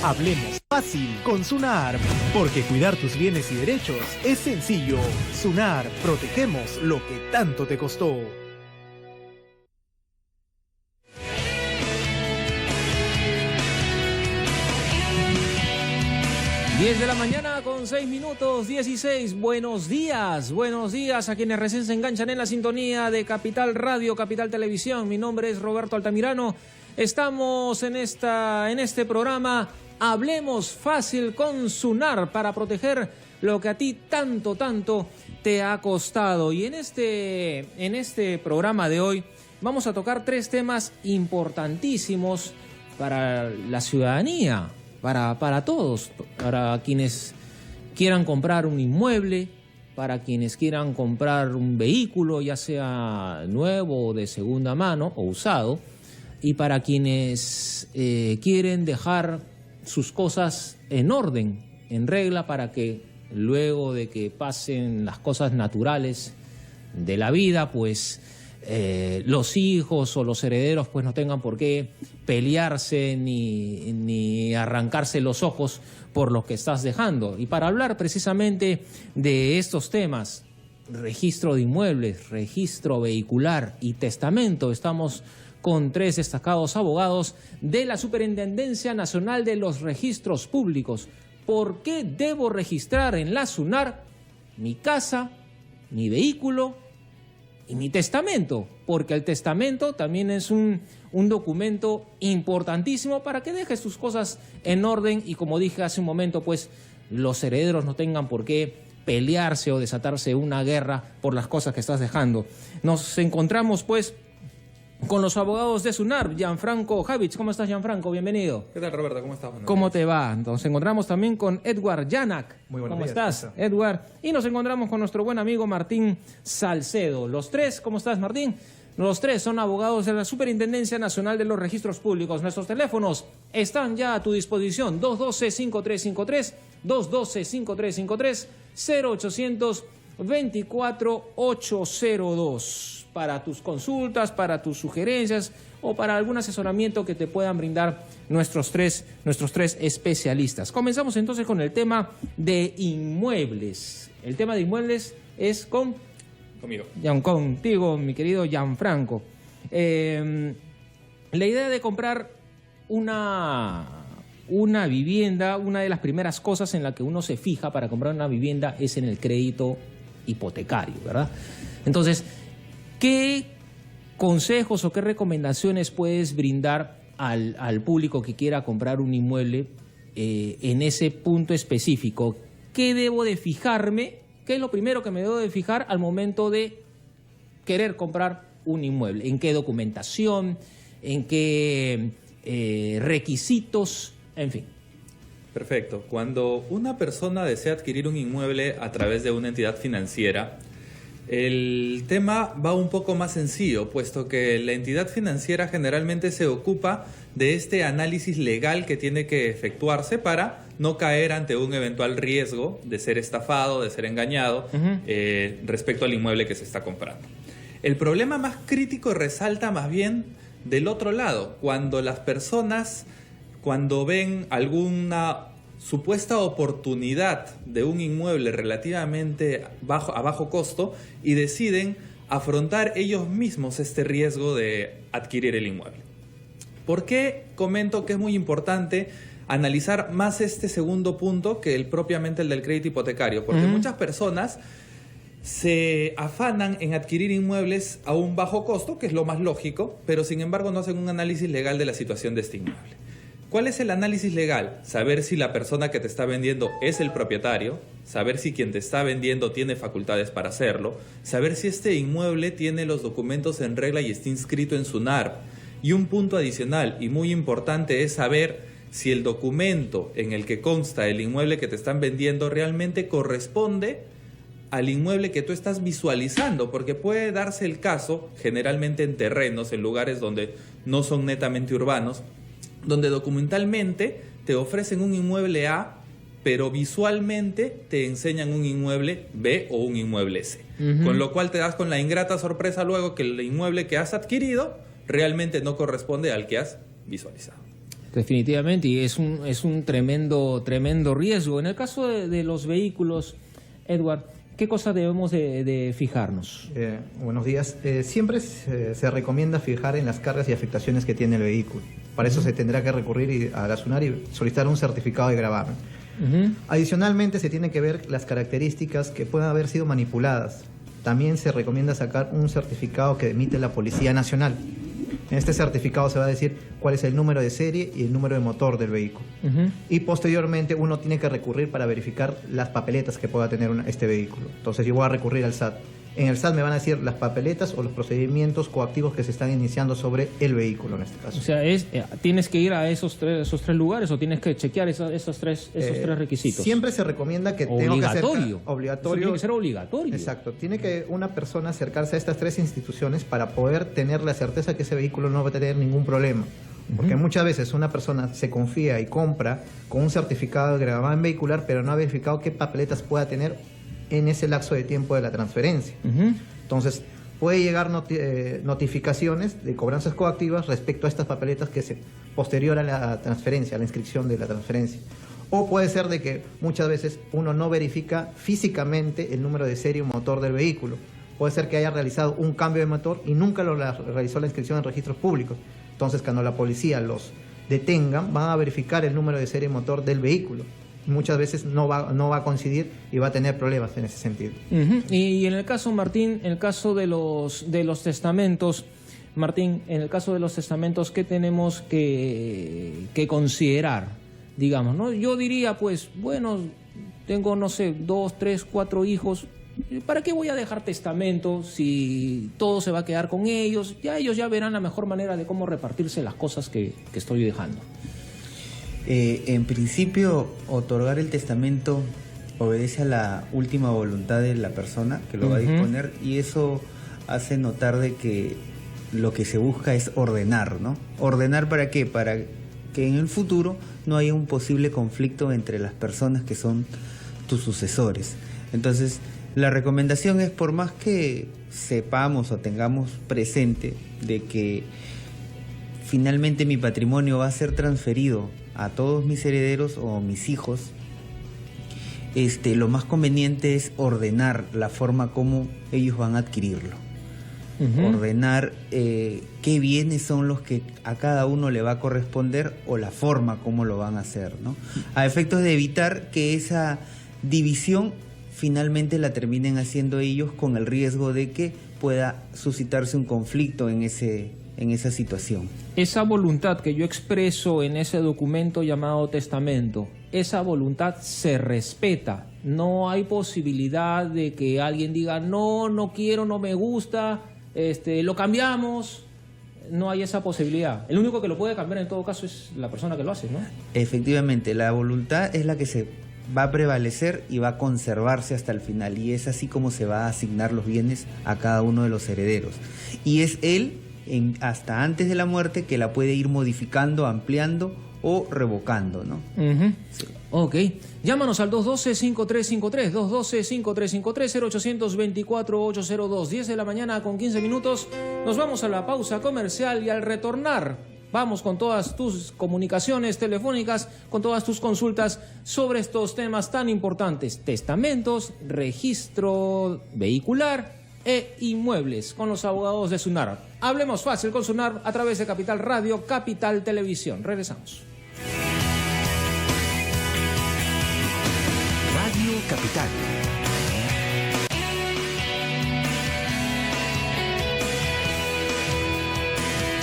Hablemos fácil con Sunar, porque cuidar tus bienes y derechos es sencillo. Sunar, protegemos lo que tanto te costó. Diez de la mañana con 6 minutos, 16. Buenos días a quienes recién se enganchan en la sintonía de Capital Radio, Capital Televisión. Mi nombre es Roberto Altamirano. Estamos en este programa Hablemos Fácil con Sunar para proteger lo que a ti tanto te ha costado. Y en este programa de hoy vamos a tocar 3 temas importantísimos para la ciudadanía. Para todos, para quienes quieran comprar un inmueble, para quienes quieran comprar un vehículo, ya sea nuevo o de segunda mano o usado, y para quienes quieren dejar sus cosas en orden, en regla, para que luego de que pasen las cosas naturales de la vida, pues los hijos o los herederos pues no tengan por qué pelearse ni arrancarse los ojos por lo que estás dejando. Y para hablar precisamente de estos temas, registro de inmuebles, registro vehicular y testamento, estamos con 3 destacados abogados de la Superintendencia Nacional de los Registros Públicos. ¿Por qué debo registrar en la SUNAR mi casa, mi vehículo y mi testamento? Porque el testamento también es un documento importantísimo para que dejes tus cosas en orden y, como dije hace un momento, pues los herederos no tengan por qué pelearse o desatarse una guerra por las cosas que estás dejando. Nos encontramos pues con los abogados de SUNAR, Gianfranco Javich. ¿Cómo estás, Gianfranco? Bienvenido. ¿Qué tal, Roberto? ¿Cómo estás? ¿Cómo te va? Nos encontramos también con Edward Yanak. Muy buenos ¿Cómo días, estás, Edward? Y nos encontramos con nuestro buen amigo Martín Salcedo. Los 3, ¿cómo estás, Martín? Los 3 son abogados de la Superintendencia Nacional de los Registros Públicos. Nuestros teléfonos están ya a tu disposición. 212-5353, 212-5353, 0800-24-802. Para tus consultas, para tus sugerencias o para algún asesoramiento que te puedan brindar nuestros tres especialistas. Comenzamos entonces con el tema de inmuebles. El tema de inmuebles es contigo, mi querido Gianfranco. La idea de comprar una vivienda, una de las primeras cosas en la que uno se fija para comprar una vivienda es en el crédito hipotecario, ¿verdad? Entonces, ¿qué consejos o qué recomendaciones puedes brindar al público que quiera comprar un inmueble en ese punto específico? ¿Qué debo de fijarme? ¿Qué es lo primero que me debo de fijar al momento de querer comprar un inmueble? ¿En qué documentación? ¿En qué requisitos? En fin. Perfecto. Cuando una persona desea adquirir un inmueble a través de una entidad financiera, el tema va un poco más sencillo, puesto que la entidad financiera generalmente se ocupa de este análisis legal que tiene que efectuarse para no caer ante un eventual riesgo de ser estafado, de ser engañado respecto al inmueble que se está comprando. El problema más crítico resalta más bien del otro lado, cuando las personas, cuando ven alguna supuesta oportunidad de un inmueble relativamente a bajo costo y deciden afrontar ellos mismos este riesgo de adquirir el inmueble. ¿Por qué comento que es muy importante analizar más este segundo punto que propiamente el del crédito hipotecario? Porque muchas personas se afanan en adquirir inmuebles a un bajo costo, que es lo más lógico, pero sin embargo no hacen un análisis legal de la situación de este inmueble. ¿Cuál es el análisis legal? Saber si la persona que te está vendiendo es el propietario, saber si quien te está vendiendo tiene facultades para hacerlo, saber si este inmueble tiene los documentos en regla y está inscrito en SUNAR. Y un punto adicional y muy importante es saber si el documento en el que consta el inmueble que te están vendiendo realmente corresponde al inmueble que tú estás visualizando, porque puede darse el caso, generalmente en terrenos, en lugares donde no son netamente urbanos, donde documentalmente te ofrecen un inmueble A, pero visualmente te enseñan un inmueble B o un inmueble C. Con lo cual te das con la ingrata sorpresa luego que el inmueble que has adquirido realmente no corresponde al que has visualizado. Definitivamente, y es un tremendo riesgo. En el caso de los vehículos, Edward, ¿qué cosa debemos de fijarnos? Buenos días. Siempre se recomienda fijar en las cargas y afectaciones que tiene el vehículo. Para eso se tendrá que recurrir a la SUNAR y solicitar un certificado de gravamen. Adicionalmente, se tienen que ver las características que puedan haber sido manipuladas. También se recomienda sacar un certificado que emite la Policía Nacional. En este certificado se va a decir cuál es el número de serie y el número de motor del vehículo. Y posteriormente uno tiene que recurrir para verificar las papeletas que pueda tener este vehículo. Entonces yo voy a recurrir al SAT. En el SAT me van a decir las papeletas o los procedimientos coactivos que se están iniciando sobre el vehículo en este caso. O sea, ¿tienes que ir a esos tres lugares o tienes que chequear esos tres requisitos? Siempre se recomienda que tenga que ser obligatorio. Tiene que ser obligatorio. Exacto. Tiene que una persona acercarse a estas tres instituciones para poder tener la certeza que ese vehículo no va a tener ningún problema. Porque muchas veces una persona se confía y compra con un certificado de gravamen vehicular, pero no ha verificado qué papeletas pueda tener en ese lapso de tiempo de la transferencia. Entonces, puede llegar notificaciones de cobranzas coactivas respecto a estas papeletas que se posterior a la transferencia, a la inscripción de la transferencia. O puede ser de que muchas veces uno no verifica físicamente el número de serie o motor del vehículo. Puede ser que haya realizado un cambio de motor y nunca realizó la inscripción en registros públicos. Entonces, cuando la policía los detengan, van a verificar el número de serie y motor del vehículo. Muchas veces no va a coincidir y va a tener problemas en ese sentido. Y en el caso, Martín, en el caso de los testamentos, Martín, en el caso de los testamentos, ¿qué tenemos que considerar? Digamos, ¿no? Yo diría, pues, bueno, tengo, no sé, 2, 3, 4 hijos. ¿Para qué voy a dejar testamento si todo se va a quedar con ellos? Ya ellos ya verán la mejor manera de cómo repartirse las cosas que estoy dejando. En principio, otorgar el testamento obedece a la última voluntad de la persona que lo va a disponer, y eso hace notar de que lo que se busca es ordenar, ¿no? ¿Ordenar para qué? Para que en el futuro no haya un posible conflicto entre las personas que son tus sucesores. Entonces, la recomendación es, por más que sepamos o tengamos presente de que finalmente mi patrimonio va a ser transferido a todos mis herederos o mis hijos, lo más conveniente es ordenar la forma como ellos van a adquirirlo. Ordenar qué bienes son los que a cada uno le va a corresponder o la forma como lo van a hacer, ¿no? A efectos de evitar que esa división finalmente la terminen haciendo ellos, con el riesgo de que pueda suscitarse un conflicto en esa situación. Esa voluntad que yo expreso en ese documento llamado testamento, esa voluntad se respeta. No hay posibilidad de que alguien diga, no quiero, no me gusta, lo cambiamos. No hay esa posibilidad. El único que lo puede cambiar en todo caso es la persona que lo hace, ¿no? Efectivamente, la voluntad es la que se va a prevalecer y va a conservarse hasta el final, y es así como se va a asignar los bienes a cada uno de los herederos. Y es él, hasta antes de la muerte, que la puede ir modificando, ampliando o revocando, ¿no? Sí. Ok. Llámanos al 212-5353, 212-5353, 0824-802, 10 de la mañana con 15 minutos. Nos vamos a la pausa comercial y al retornar vamos con todas tus comunicaciones telefónicas, con todas tus consultas sobre estos temas tan importantes: testamentos, registro vehicular e inmuebles, con los abogados de SUNAR. Hablemos fácil con SUNAR a través de Capital Radio, Capital Televisión. Regresamos. Radio Capital.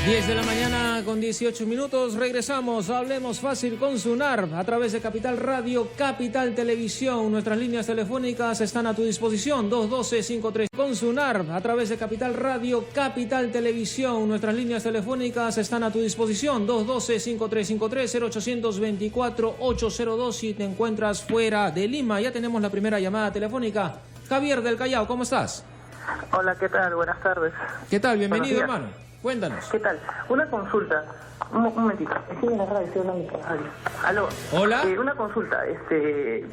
10 de la mañana con 18 minutos, regresamos, hablemos fácil con SUNAR a través de Capital Radio, Capital Televisión. Nuestras líneas telefónicas están a tu disposición, 212-53 con SUNAR a través de Capital Radio, Capital Televisión. Nuestras líneas telefónicas están a tu disposición, 212-5353, 0824-802 si te encuentras fuera de Lima. Ya tenemos la primera llamada telefónica. Javier del Callao, ¿cómo estás? Hola, ¿qué tal? Buenas tardes. ¿Qué tal? Bienvenido, hermano. Cuéntanos. ¿Qué tal? Una consulta. Un momentito. Estoy en la radio, estoy hablando con la radio. Aló. Hola. Una consulta.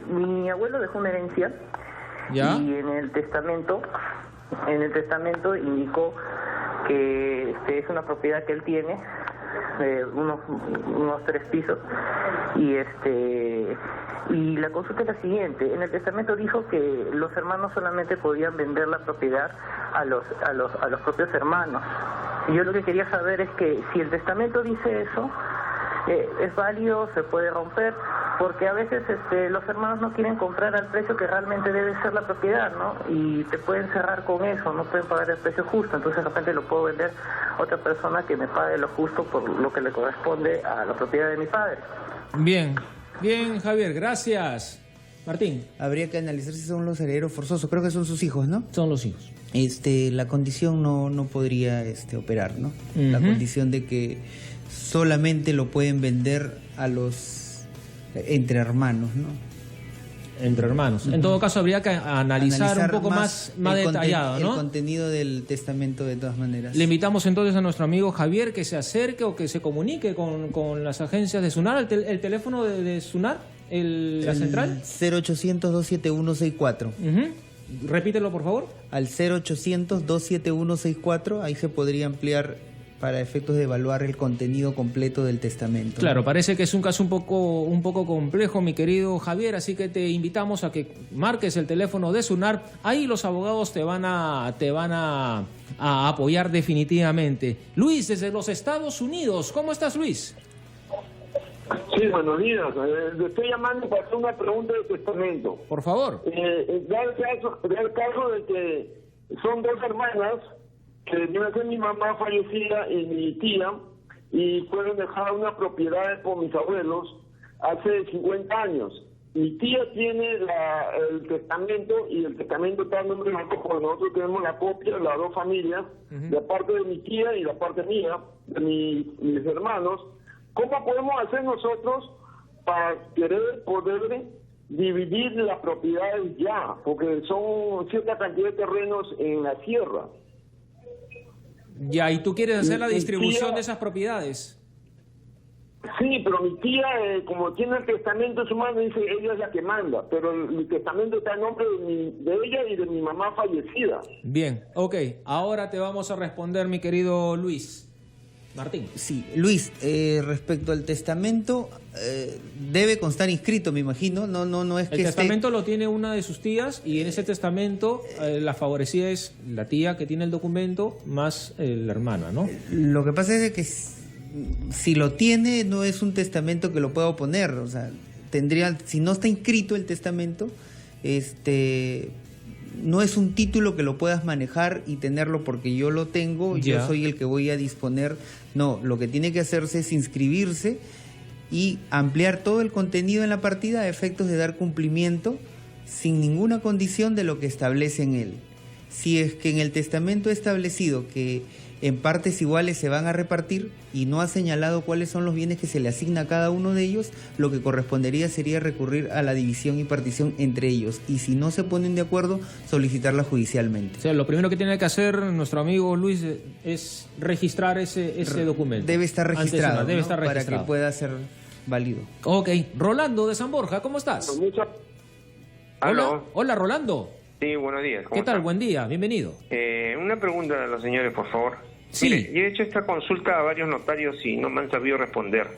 Mi abuelo dejó una herencia. ¿Ya? Y en el testamento indicó que es una propiedad que él tiene unos 3 pisos, y la consulta es la siguiente. En el testamento dijo que los hermanos solamente podían vender la propiedad a los propios hermanos. Y yo lo que quería saber es que si el testamento dice eso, es válido, se puede romper, porque a veces los hermanos no quieren comprar al precio que realmente debe ser la propiedad, ¿no? Y te pueden cerrar con eso, no pueden pagar el precio justo, entonces de repente lo puedo vender a otra persona que me pague lo justo por lo que le corresponde a la propiedad de mi padre. Bien, Javier, gracias. Martín. Habría que analizar si son los herederos forzosos, creo que son sus hijos, ¿no? Son los hijos. La condición no podría operar, ¿no? La condición de que solamente lo pueden vender a los entre hermanos, ¿no? Entre hermanos. En todo caso, habría que analizar un poco más detallado, ¿no? El contenido del testamento, de todas maneras. Le invitamos entonces a nuestro amigo Javier que se acerque o que se comunique con las agencias de SUNAR. ¿El teléfono de SUNAR? ¿La central? 0800-271-64. Repítelo, por favor. Al 0800-271-64, ahí se podría ampliar para efectos de evaluar el contenido completo del testamento. Claro, parece que es un caso un poco complejo, mi querido Javier, así que te invitamos a que marques el teléfono de SUNAR. Ahí los abogados te van a apoyar definitivamente. Luis, desde los Estados Unidos, ¿cómo estás, Luis? Sí, buenos días. Le estoy llamando para hacer una pregunta de testamento. Por favor. Da el caso de que son 2 hermanas, que viene a ser mi mamá fallecida y mi tía, y fueron dejar una propiedad por mis abuelos hace 50 años. Mi tía tiene el testamento, y el testamento está en nombre de nosotros, porque nosotros tenemos la copia de las 2 familias, la parte de mi tía y la parte mía, de mis hermanos. ¿Cómo podemos hacer nosotros para poder dividir las propiedades ya? Porque son cierta cantidad de terrenos en la sierra. Ya, ¿y tú quieres hacer la distribución de esas propiedades? Sí, pero mi tía, como tiene el testamento en su mano, dice ella es la que manda, pero el testamento está en nombre de ella y de mi mamá fallecida. Bien, ok. Ahora te vamos a responder, mi querido Luis. Martín. Sí, Luis, respecto al testamento, debe constar inscrito, me imagino. No es que el testamento lo tiene una de sus tías, y en ese testamento la favorecida es la tía que tiene el documento más la hermana, ¿no? Lo que pasa es que si lo tiene, no es un testamento que lo pueda oponer. O sea, si no está inscrito el testamento, no es un título que lo puedas manejar y tenerlo porque yo lo tengo, yo soy el que voy a disponer. No, lo que tiene que hacerse es inscribirse y ampliar todo el contenido en la partida a efectos de dar cumplimiento sin ninguna condición de lo que establece en él. Si es que en el testamento establecido que en partes iguales se van a repartir y no ha señalado cuáles son los bienes que se le asigna a cada uno de ellos, lo que correspondería sería recurrir a la división y partición entre ellos, y si no se ponen de acuerdo, solicitarla judicialmente. O sea, lo primero que tiene que hacer nuestro amigo Luis es registrar ese documento. Debe estar registrado, debe estar para registrado, que pueda ser válido. Ok. Rolando de San Borja, ¿cómo estás? Hola, Rolando. Sí, buenos días. ¿Qué tal? Buen día, bienvenido. Una pregunta a los señores, por favor. Sí. Mire, yo he hecho esta consulta a varios notarios y no me han sabido responder.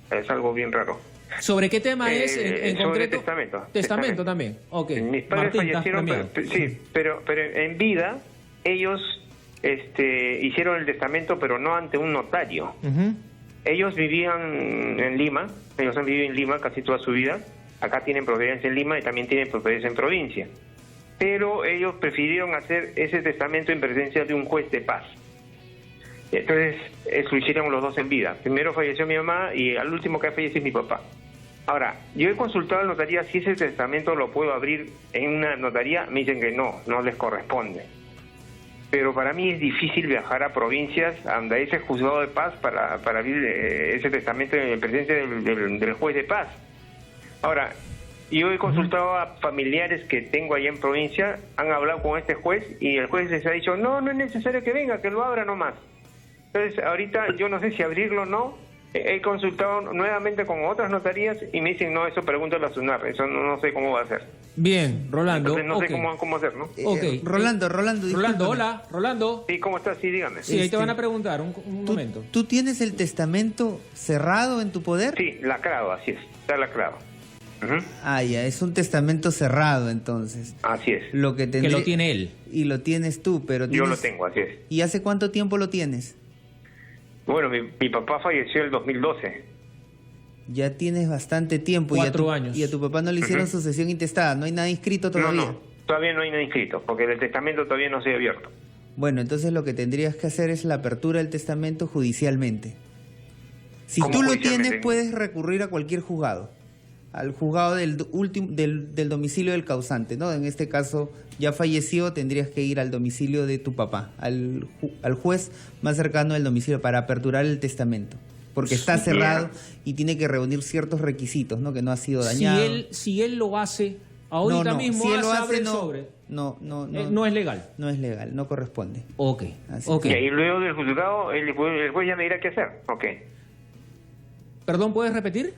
Es algo bien raro. ¿Sobre qué tema es en sobre concreto? Testamento También. Ok. Mis padres fallecieron, pero en vida ellos hicieron el testamento, pero no ante un notario. Ellos vivían en Lima, ellos han vivido en Lima casi toda su vida. Acá tienen propiedades en Lima y también tienen propiedades en provincia. Pero ellos prefirieron hacer ese testamento en presencia de un juez de paz. Entonces, eso lo hicieron los dos en vida. Primero falleció mi mamá y al último que falleció es mi papá. Ahora, yo he consultado a la notaría si ese testamento lo puedo abrir en una notaría. Me dicen que no les corresponde. Pero para mí es difícil viajar a provincias donde hay ese juzgado de paz para abrir ese testamento en presencia del juez de paz. Ahora, yo he consultado a familiares que tengo allá en provincia, han hablado con este juez y el juez les ha dicho, no es necesario que venga, que lo abra nomás. Entonces, ahorita yo no sé si abrirlo o no, He consultado nuevamente con otras notarías y me dicen, no, eso pregúntale a SUNAR, eso no sé cómo va a ser. Bien, Rolando. Entonces no sé cómo hacer, ¿no? Rolando, hola, Rolando. Sí, ¿cómo estás? Sí, dígame. Sí, ahí te van a preguntar, un momento. ¿Tú tienes el testamento cerrado en tu poder? Sí, lacrado, así es, está lacrado. Ah, ya, es un testamento cerrado entonces. Así es. Que lo tiene él. Y lo tienes tú, pero Yo lo tengo, así es. ¿Y hace cuánto tiempo lo tienes? Bueno, mi papá falleció en el 2012. Ya tienes bastante tiempo. 4 años. Y a tu papá no le hicieron sucesión intestada, no hay nada inscrito todavía. No, todavía no hay nada inscrito, porque el testamento todavía no se ha abierto. Bueno, entonces lo que tendrías que hacer es la apertura del testamento judicialmente. Si tú lo tienes, puedes recurrir a cualquier juzgado. Al juzgado del domicilio del causante, ¿no? En este caso, ya falleció, tendrías que ir al domicilio de tu papá, al juez más cercano del domicilio para aperturar el testamento, porque está cerrado y tiene que reunir ciertos requisitos, ¿no? Que no ha sido dañado. Si él lo hace, ahorita mismo si él lo hace, el sobre. No es legal. No es legal, no corresponde. Ok. Y luego del juzgado, el juez ya me dirá qué hacer. Ok. Perdón, ¿puedes repetir?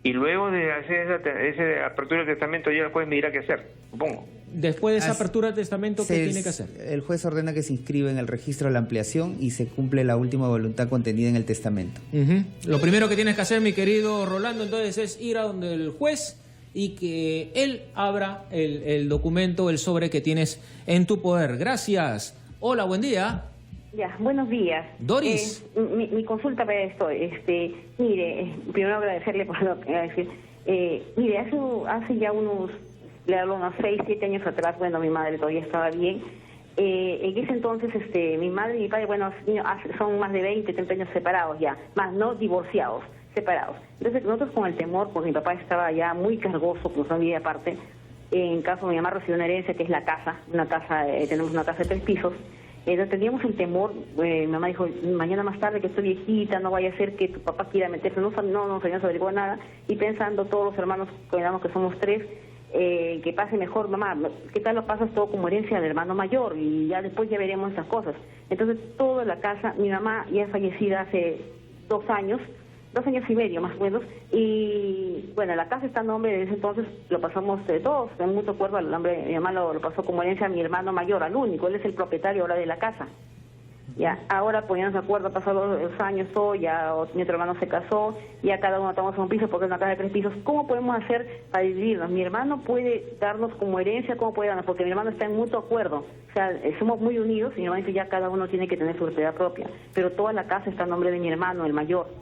Y luego de hacer esa apertura del testamento, ya el juez me dirá qué hacer, supongo. Después de esa apertura del testamento, ¿qué tiene que hacer? El juez ordena que se inscriba en el registro de la ampliación y se cumple la última voluntad contenida en el testamento. Lo primero que tienes que hacer, mi querido Rolando, entonces, es ir a donde el juez y que él abra el documento, el sobre que tienes en tu poder. Gracias. Hola, buen día. Ya, buenos días. Doris. Mi consulta para esto, mire, primero agradecerle por lo que va a decir. Mire, hace ya unos 6, 7 años atrás, bueno, mi madre todavía estaba bien. En ese entonces, mi madre y mi padre, bueno, son más de 20, 30 años separados ya, más no divorciados, separados. Entonces, nosotros con el temor, porque mi papá estaba ya muy cargoso, con su vida aparte, en caso mi mamá recibió una herencia, que es la casa, tenemos una casa de 3 pisos. Teníamos el temor, mi mamá dijo, mañana más tarde que estoy viejita, no vaya a ser que tu papá quiera meterse, no nos habíamos averiguado nada, y pensando todos los hermanos, que somos 3, que pase mejor, mamá, ¿qué tal lo pasas todo como herencia del hermano mayor? Y ya después ya veremos esas cosas. Entonces, toda la casa, mi mamá ya es fallecida hace 2 años y medio más o menos, y bueno, la casa está a nombre de ese entonces, lo pasamos todos, en mucho acuerdo, el nombre mi mamá lo pasó como herencia a mi hermano mayor, al único, él es el propietario ahora de la casa. Ya, ahora poniéndonos de acuerdo, pasados los años, ya mi otro hermano se casó, ya cada uno tomamos un piso porque es una casa de 3 pisos. ¿Cómo podemos hacer para dividirnos? Mi hermano puede darnos como herencia, ¿cómo puede darnos? Porque mi hermano está en mutuo acuerdo, o sea, somos muy unidos y mi hermano dice ya cada uno tiene que tener su propiedad propia, pero toda la casa está a nombre de mi hermano, el mayor.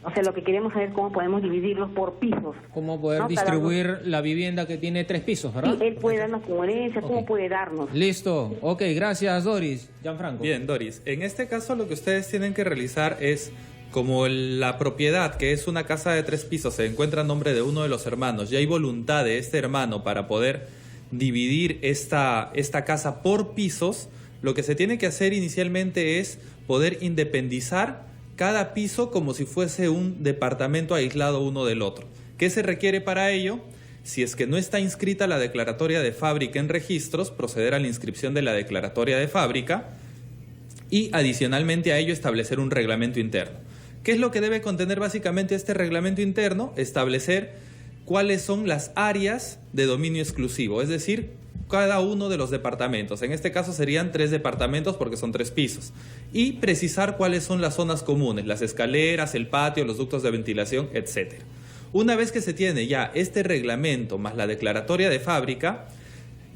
O sea, lo que queremos saber es cómo podemos dividirlos por pisos. Cómo poder distribuir la vivienda que tiene 3 pisos, ¿verdad? Sí, él puede darnos como herencia, ¿cómo puede darnos? Listo. Ok, gracias, Doris. Gianfranco. Bien, Doris. En este caso lo que ustedes tienen que realizar es, como la propiedad, que es una casa de 3 pisos, se encuentra a nombre de uno de los hermanos, y hay voluntad de este hermano para poder dividir esta casa por pisos, lo que se tiene que hacer inicialmente es poder independizar cada piso como si fuese un departamento aislado uno del otro. ¿Qué se requiere para ello? Si es que no está inscrita la declaratoria de fábrica en registros, proceder a la inscripción de la declaratoria de fábrica y adicionalmente a ello establecer un reglamento interno. ¿Qué es lo que debe contener básicamente este reglamento interno? Establecer cuáles son las áreas de dominio exclusivo, es decir, cada uno de los departamentos. En este caso serían 3 departamentos porque son 3 pisos. Y precisar cuáles son las zonas comunes, las escaleras, el patio, los ductos de ventilación, etc. Una vez que se tiene ya este reglamento más la declaratoria de fábrica,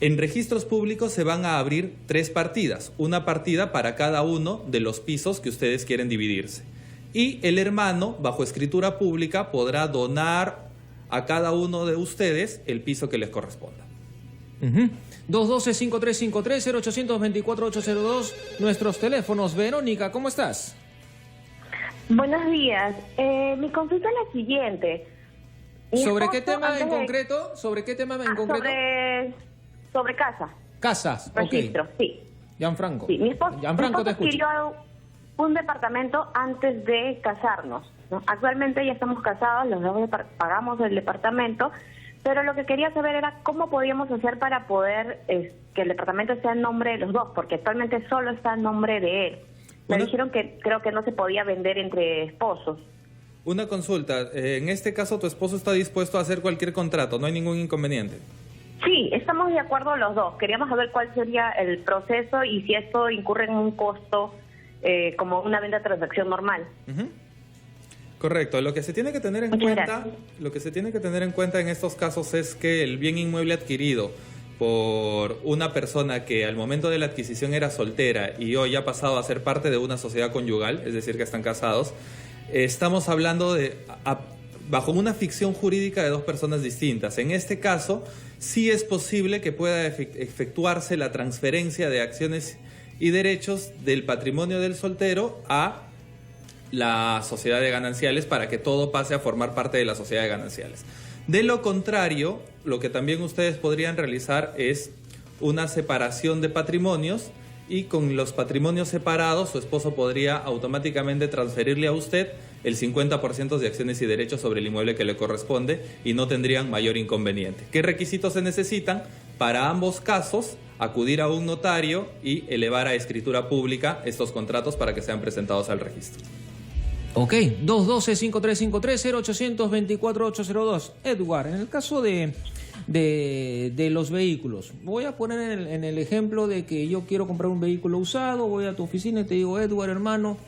en registros públicos se van a abrir 3 partidas. Una partida para cada uno de los pisos que ustedes quieren dividirse. Y el hermano, bajo escritura pública, podrá donar a cada uno de ustedes el piso que les corresponda. 212-5353, 0824-802, nuestros teléfonos. Verónica, ¿cómo estás? Buenos días. Mi consulta es la siguiente. ¿Sobre qué tema en concreto? ¿Sobre qué tema en concreto? Sobre casa. Casas, registro, sí. Gianfranco. Sí, mi esposo te escucho. adquirió un departamento antes de casarnos, ¿no? Actualmente ya estamos casados, los dos pagamos el departamento, pero lo que quería saber era cómo podíamos hacer para poder que el departamento esté en nombre de los dos, porque actualmente solo está en nombre de él. Me dijeron que creo que no se podía vender entre esposos. Una consulta, en este caso tu esposo está dispuesto a hacer cualquier contrato, no hay ningún inconveniente. Sí, estamos de acuerdo los dos. Queríamos saber cuál sería el proceso y si esto incurre en un costo como una venta de transacción normal. Correcto. Lo que se tiene que tener en cuenta en estos casos es que el bien inmueble adquirido por una persona que al momento de la adquisición era soltera y hoy ha pasado a ser parte de una sociedad conyugal, es decir, que están casados, estamos hablando de bajo una ficción jurídica de dos personas distintas. En este caso, sí es posible que pueda efectuarse la transferencia de acciones y derechos del patrimonio del soltero a la sociedad de gananciales para que todo pase a formar parte de la sociedad de gananciales. De lo contrario, lo que también ustedes podrían realizar es una separación de patrimonios y con los patrimonios separados su esposo podría automáticamente transferirle a usted el 50% de acciones y derechos sobre el inmueble que le corresponde y no tendrían mayor inconveniente. ¿Qué requisitos se necesitan? Para ambos casos, acudir a un notario y elevar a escritura pública estos contratos para que sean presentados al registro. Ok, 212-5353-0824-802. Edward, en el caso de los vehículos, voy a poner en el ejemplo de que yo quiero comprar un vehículo usado, voy a tu oficina y te digo, Edward, hermano,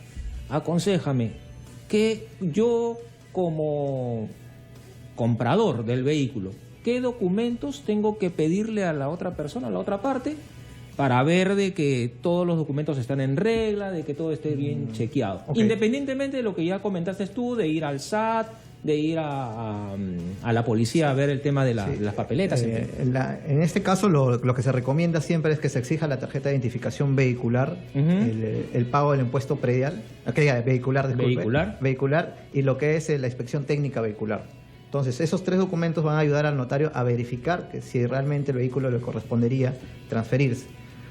aconséjame que yo como comprador del vehículo, ¿qué documentos tengo que pedirle a la otra persona, a la otra parte, para ver de que todos los documentos están en regla, de que todo esté bien chequeado? Okay. Independientemente de lo que ya comentaste tú, de ir al SAT, de ir a la policía a ver el tema de las papeletas. En este caso lo que se recomienda siempre es que se exija la tarjeta de identificación vehicular, el pago del impuesto predial, vehicular y lo que es la inspección técnica vehicular. Entonces, esos tres documentos van a ayudar al notario a verificar que si realmente el vehículo le correspondería transferirse.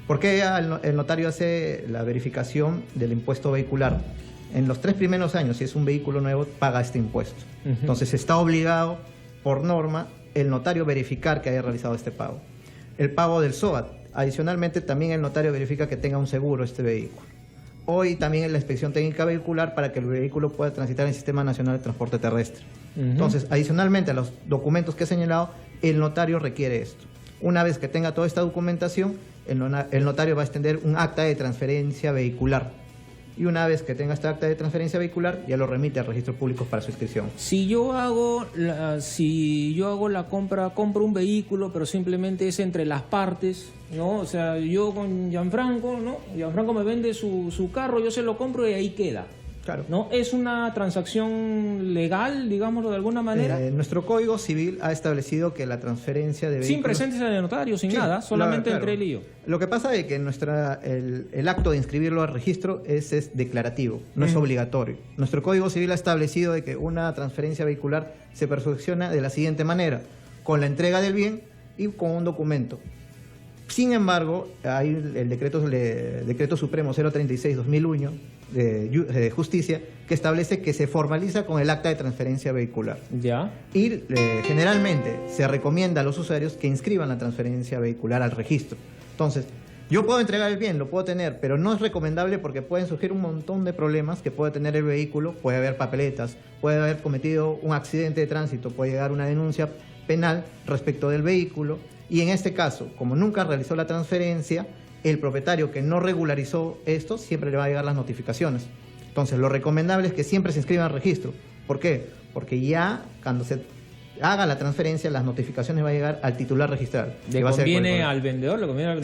¿Por qué el notario hace la verificación del impuesto vehicular? En los 3 primeros años, si es un vehículo nuevo, paga este impuesto. Entonces, está obligado, por norma, el notario verificar que haya realizado este pago. El pago del SOAT. Adicionalmente, también el notario verifica que tenga un seguro este vehículo. Hoy también en la inspección técnica vehicular para que el vehículo pueda transitar en el Sistema Nacional de Transporte Terrestre. Entonces, adicionalmente a los documentos que he señalado, el notario requiere esto. Una vez que tenga toda esta documentación, el notario va a extender un acta de transferencia vehicular. Y una vez que tenga este acta de transferencia vehicular, ya lo remite al registro público para su inscripción. Si yo hago la compra, compro un vehículo, pero simplemente es entre las partes, ¿no? O sea, yo con Gianfranco, ¿no? Gianfranco me vende su carro, yo se lo compro y ahí queda. Claro. ¿No? ¿Es una transacción legal, digámoslo de alguna manera? Nuestro Código Civil ha establecido que la transferencia de vehículos... Sin presencia de notario, sin nada, solamente entre él y yo. Lo que pasa es que el acto de inscribirlo al registro es declarativo, no es obligatorio. Nuestro Código Civil ha establecido de que una transferencia vehicular se perfecciona de la siguiente manera: con la entrega del bien y con un documento. Sin embargo, hay el Decreto Supremo 036-2001 de Justicia que establece que se formaliza con el acta de transferencia vehicular. Ya. Y generalmente se recomienda a los usuarios que inscriban la transferencia vehicular al registro. Entonces, yo puedo entregar el bien, lo puedo tener, pero no es recomendable porque pueden surgir un montón de problemas que puede tener el vehículo. Puede haber papeletas, puede haber cometido un accidente de tránsito, puede llegar una denuncia penal respecto del vehículo. Y en este caso, como nunca realizó la transferencia, el propietario que no regularizó esto, siempre le va a llegar las notificaciones. Entonces, lo recomendable es que siempre se inscriban al registro. ¿Por qué? Porque ya cuando se haga la transferencia, las notificaciones van a llegar al titular registral. ¿Le conviene al vendedor? ¿Le conviene al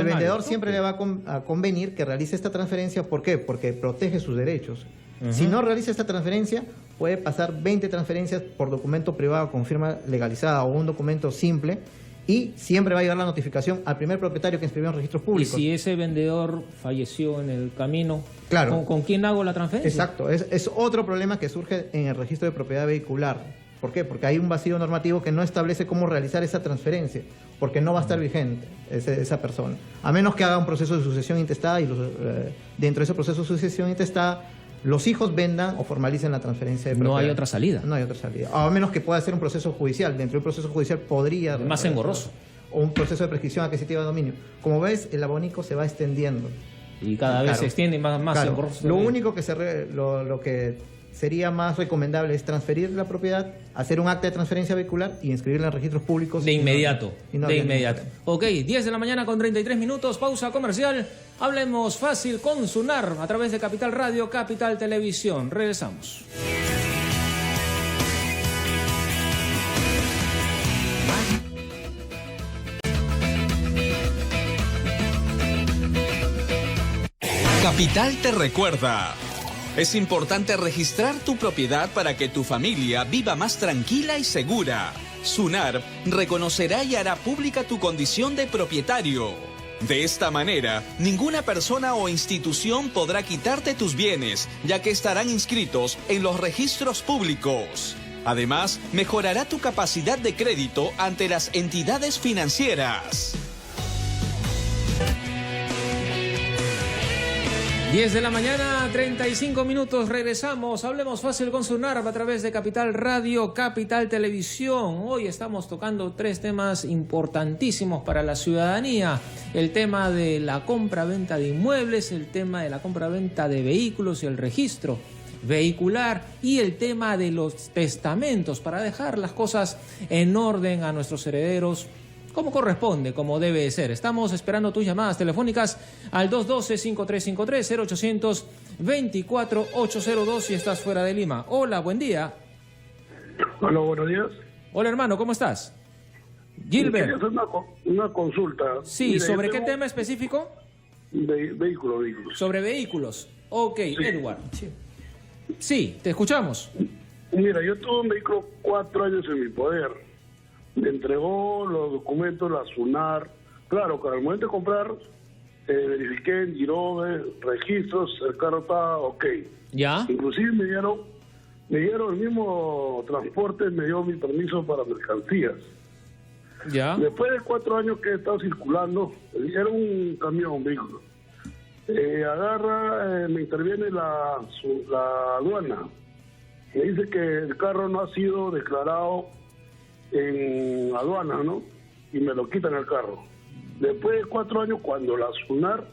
vendedor siempre le va a convenir que realice esta transferencia. ¿Por qué? Porque protege sus derechos. Si no realiza esta transferencia, puede pasar 20 transferencias por documento privado con firma legalizada o un documento simple, y siempre va a llegar la notificación al primer propietario que inscribió en registros públicos. ¿Y si ese vendedor falleció en el camino, claro, ¿con quién hago la transferencia? Exacto, es otro problema que surge en el registro de propiedad vehicular. ¿Por qué? Porque hay un vacío normativo que no establece cómo realizar esa transferencia, porque no va a estar vigente esa persona, a menos que haga un proceso de sucesión intestada y dentro de ese proceso de sucesión intestada los hijos vendan o formalicen la transferencia de propiedad. No hay otra salida. No hay otra salida. A menos que pueda ser un proceso judicial. Dentro de un proceso judicial podría... Más engorroso. O un proceso de prescripción adquisitiva de dominio. Como ves, el abonico se va extendiendo. Y cada vez se extiende más engorroso. Lo único que sería más recomendable es transferir la propiedad, hacer un acta de transferencia vehicular y inscribirla en registros públicos. De inmediato, de inmediato. Ok, 10 de la mañana con 33 minutos, pausa comercial. Hablemos fácil con Sunar a través de Capital Radio, Capital Televisión. Regresamos. Capital te recuerda. Es importante registrar tu propiedad para que tu familia viva más tranquila y segura. Sunar reconocerá y hará pública tu condición de propietario. De esta manera, ninguna persona o institución podrá quitarte tus bienes, ya que estarán inscritos en los registros públicos. Además, mejorará tu capacidad de crédito ante las entidades financieras. 10 de la mañana, 35 minutos, regresamos. Hablemos fácil con Sunar a través de Capital Radio, Capital Televisión. Hoy estamos tocando 3 temas importantísimos para la ciudadanía. El tema de la compra-venta de inmuebles, el tema de la compra-venta de vehículos y el registro vehicular y el tema de los testamentos para dejar las cosas en orden a nuestros herederos, como corresponde, como debe de ser. Estamos esperando tus llamadas telefónicas al 212-5353, 0800-24-802 si estás fuera de Lima. Hola, buen día. Hola, buenos días. Hola, hermano, ¿cómo estás? Gilbert. Quería hacer una consulta. Sí, mira, ¿sobre qué tema específico? Vehículos. Sobre vehículos. Ok, sí. Edward. Sí, te escuchamos. Mira, yo tuve un vehículo 4 años en mi poder. Me entregó los documentos, la SUNAR. Claro, que al momento de comprar, verifiqué en Girove, registros, el carro está ok. ¿Ya? Inclusive me dieron el mismo transporte, me dio mi permiso para mercancías. ¿Ya? Después de 4 años que he estado circulando, era un camión, un vehículo. Me interviene la aduana. Me dice que el carro no ha sido declarado en aduana, ¿no? Y me lo quitan el carro. Después de 4 años, cuando la SUNAR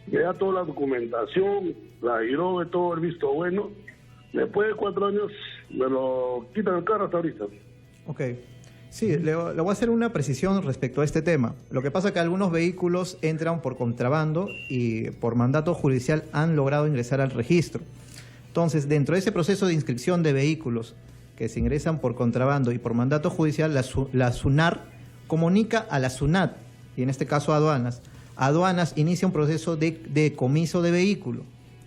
me da toda la documentación, la Girove, todo el visto bueno, después de 4 años me lo quitan el carro hasta ahorita. Ok. Sí, le voy a hacer una precisión respecto a este tema. Lo que pasa es que algunos vehículos entran por contrabando y por mandato judicial han logrado ingresar al registro. Entonces, dentro de ese proceso de inscripción de vehículos que se ingresan por contrabando y por mandato judicial, la SUNAR comunica a la SUNAT, y en este caso a aduanas. Aduanas inicia un proceso de decomiso de vehículo.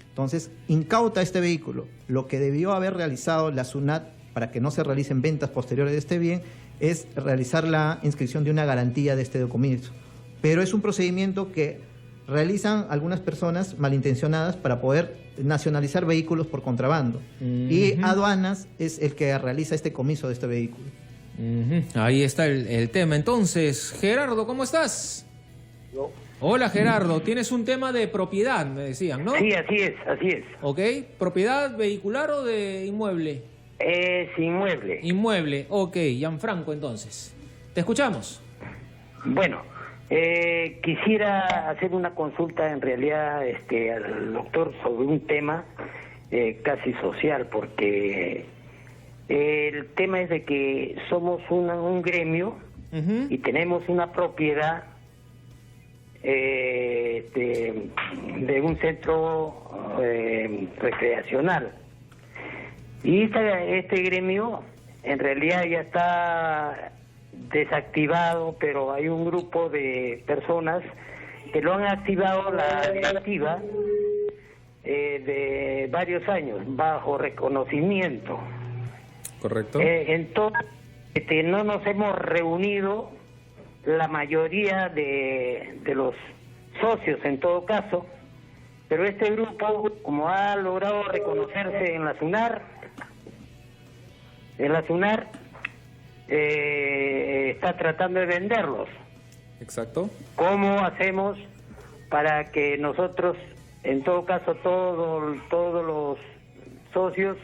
Entonces, incauta este vehículo. Lo que debió haber realizado la SUNAT para que no se realicen ventas posteriores de este bien es realizar la inscripción de una garantía de este decomiso. Pero es un procedimiento que realizan algunas personas malintencionadas para poder nacionalizar vehículos por contrabando. Y aduanas es el que realiza este comiso de este vehículo. Ahí está el tema. Entonces, Gerardo, ¿cómo estás? No. Hola, Gerardo. Tienes un tema de propiedad, me decían, ¿no? Sí, así es. Ok. ¿Propiedad vehicular o de inmueble? Es inmueble. Inmueble, ok. Gianfranco, entonces. Te escuchamos. Bueno, quisiera hacer una consulta en realidad al doctor sobre un tema casi social, porque el tema es de que somos un gremio y tenemos una propiedad de un centro recreacional. Y este gremio en realidad ya está desactivado, pero hay un grupo de personas que lo han activado la directiva de varios años bajo reconocimiento. Correcto. Entonces, no nos hemos reunido la mayoría de los socios en todo caso, pero este grupo, como ha logrado reconocerse en la SUNAR, está tratando de venderlos. Exacto. ¿Cómo hacemos para que nosotros, en todo caso, todos los socios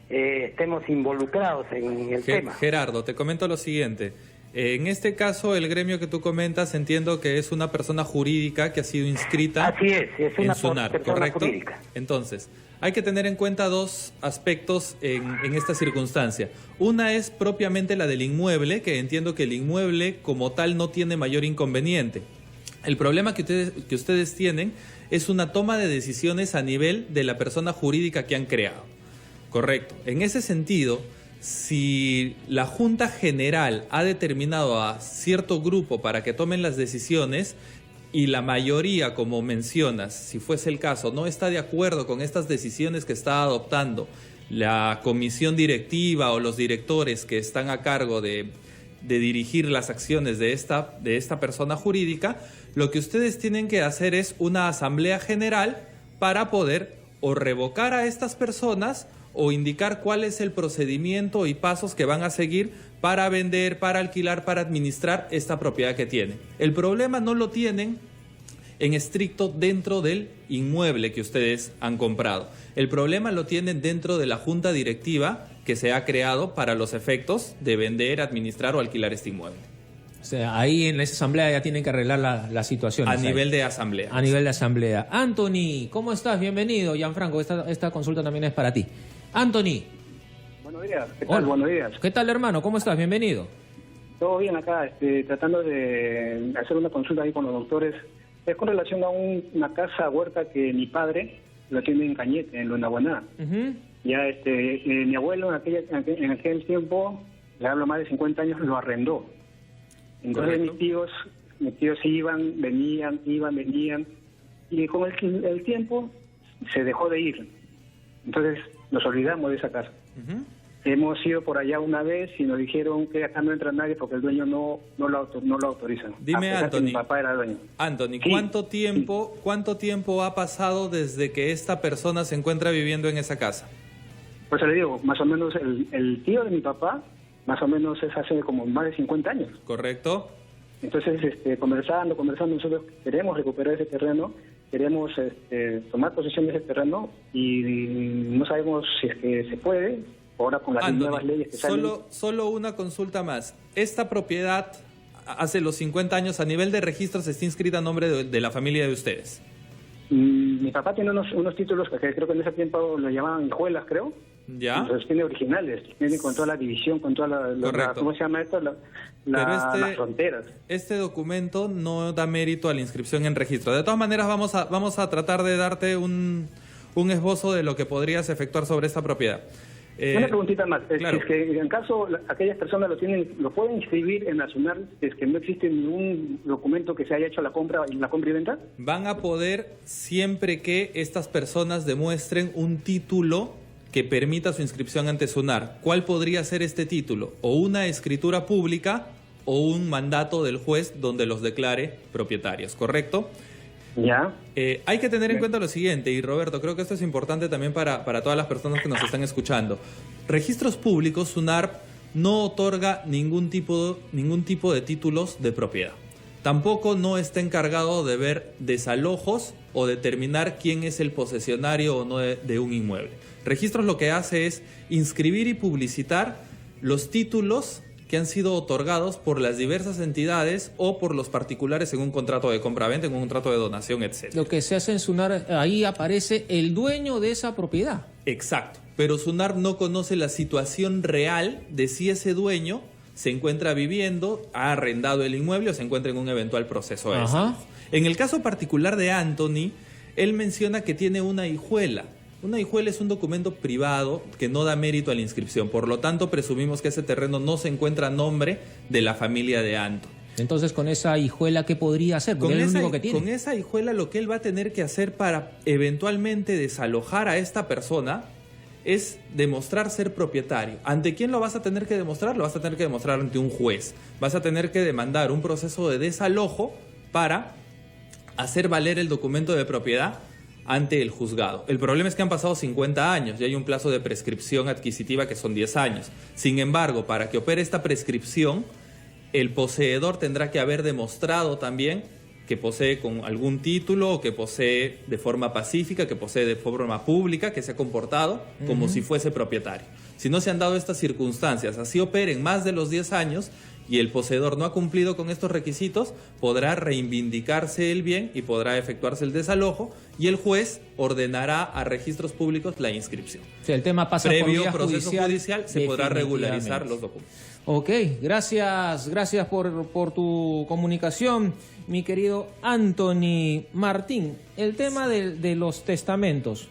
estemos involucrados en el tema? Gerardo, te comento lo siguiente. En este caso, el gremio que tú comentas, entiendo que es una persona jurídica que ha sido inscrita Así es una en SUNAR, persona ¿correcto? jurídica. Entonces, hay que tener en cuenta dos aspectos en esta circunstancia. Una es propiamente la del inmueble, que entiendo que el inmueble como tal no tiene mayor inconveniente. El problema que ustedes tienen es una toma de decisiones a nivel de la persona jurídica que han creado. Correcto. En ese sentido, si la Junta General ha determinado a cierto grupo para que tomen las decisiones y la mayoría, como mencionas, si fuese el caso, no está de acuerdo con estas decisiones que está adoptando la comisión directiva o los directores que están a cargo de dirigir las acciones de esta persona jurídica, lo que ustedes tienen que hacer es una asamblea general para poder o revocar a estas personas o indicar cuál es el procedimiento y pasos que van a seguir para vender, para alquilar, para administrar esta propiedad que tienen. El problema no lo tienen en estricto dentro del inmueble que ustedes han comprado. El problema lo tienen dentro de la junta directiva que se ha creado para los efectos de vender, administrar o alquilar este inmueble. O sea, ahí en esa asamblea ya tienen que arreglar la situación. A nivel de asamblea. A nivel de asamblea. Anthony, ¿cómo estás? Bienvenido. Gianfranco, esta consulta también es para ti. Anthony. Buenos días, ¿qué tal? Hola. Buenos días. ¿Qué tal, hermano? ¿Cómo estás? Bienvenido. Todo bien acá, tratando de hacer una consulta ahí con los doctores. Es con relación a una casa huerta que mi padre lo tiene en Cañete, en Lunaguaná. Ya mi abuelo en aquel tiempo, le hablo más de 50 años, lo arrendó. Entonces mis tíos iban, venían, y con el tiempo se dejó de ir. Entonces nos olvidamos de esa casa. Hemos ido por allá una vez y nos dijeron que acá no entra nadie porque el dueño no lo autoriza. Dime, Anthony. Mi papá era dueño. Anthony, Sí. ¿cuánto tiempo ha pasado desde que esta persona se encuentra viviendo en esa casa? Pues le digo, más o menos el tío de mi papá, más o menos es hace como más de 50 años. ¿Correcto? Entonces, conversando, nosotros queremos recuperar ese terreno, queremos tomar posesión de ese terreno y no sabemos si es que se puede. Ahora con las nuevas leyes que salen. Solo una consulta más. Esta propiedad, hace los 50 años, a nivel de registros, está inscrita a nombre de la familia de ustedes. Mi papá tiene unos títulos que creo que en ese tiempo lo llamaban hijuelas, creo. ¿Ya? Entonces tiene originales, tiene con toda la división, con toda la ¿cómo se llama esto? Las fronteras. Este documento no da mérito a la inscripción en registro. De todas maneras, vamos a tratar de darte un esbozo de lo que podrías efectuar sobre esta propiedad. Una preguntita más. Claro. Es que en caso aquellas personas lo pueden inscribir en la SUNAR, es que no existe ningún documento que se haya hecho la compra y venta. Van a poder siempre que estas personas demuestren un título que permita su inscripción ante SUNAR. ¿Cuál podría ser este título? O una escritura pública o un mandato del juez donde los declare propietarios, ¿correcto? Ya. Hay que tener en cuenta lo siguiente, y Roberto, creo que esto es importante también para todas las personas que nos están escuchando. Registros públicos, SUNAR no otorga ningún tipo de títulos de propiedad. Tampoco no está encargado de ver desalojos o determinar quién es el posesionario o no de un inmueble. Registros lo que hace es inscribir y publicitar los títulos que han sido otorgados por las diversas entidades o por los particulares en un contrato de compra-venta, en un contrato de donación, etc. Lo que se hace en SUNAR, ahí aparece el dueño de esa propiedad. Exacto, pero SUNAR no conoce la situación real de si ese dueño se encuentra viviendo, ha arrendado el inmueble o se encuentra en un eventual proceso de desalojo. En el caso particular de Anthony, él menciona que tiene una hijuela. Una hijuela es un documento privado que no da mérito a la inscripción. Por lo tanto, presumimos que ese terreno no se encuentra a nombre de la familia de Anthony. Entonces, con esa hijuela, ¿qué podría hacer? Porque es lo único que tiene. Con esa hijuela, lo que él va a tener que hacer para eventualmente desalojar a esta persona es demostrar ser propietario. ¿Ante quién lo vas a tener que demostrar? Lo vas a tener que demostrar ante un juez. Vas a tener que demandar un proceso de desalojo para hacer valer el documento de propiedad ante el juzgado. El problema es que han pasado 50 años y hay un plazo de prescripción adquisitiva que son 10 años. Sin embargo, para que opere esta prescripción, el poseedor tendrá que haber demostrado también que posee con algún título o que posee de forma pacífica, que posee de forma pública, que se ha comportado como si fuese propietario. Si no se han dado estas circunstancias, así operen más de los 10 años, y el poseedor no ha cumplido con estos requisitos, podrá reivindicarse el bien y podrá efectuarse el desalojo, y el juez ordenará a registros públicos la inscripción. O sea, el tema pasa por previo vía proceso judicial se podrá regularizar los documentos. Ok, gracias por tu comunicación, mi querido Anthony Martín. El tema de los testamentos.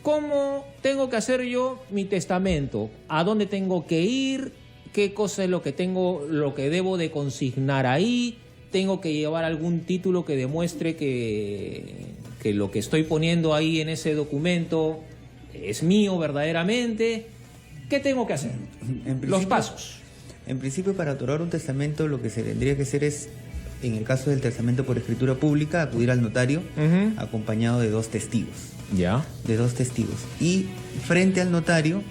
¿Cómo tengo que hacer yo mi testamento? ¿A dónde tengo que ir? ¿Qué cosa es lo que debo de consignar ahí? ¿Tengo que llevar algún título que demuestre que lo que estoy poniendo ahí en ese documento es mío verdaderamente? ¿Qué tengo que hacer? Los pasos. En principio, para otorgar un testamento, lo que se tendría que hacer es, en el caso del testamento por escritura pública, acudir al notario acompañado de 2 testigos. Ya. De 2 testigos. Y frente al notario,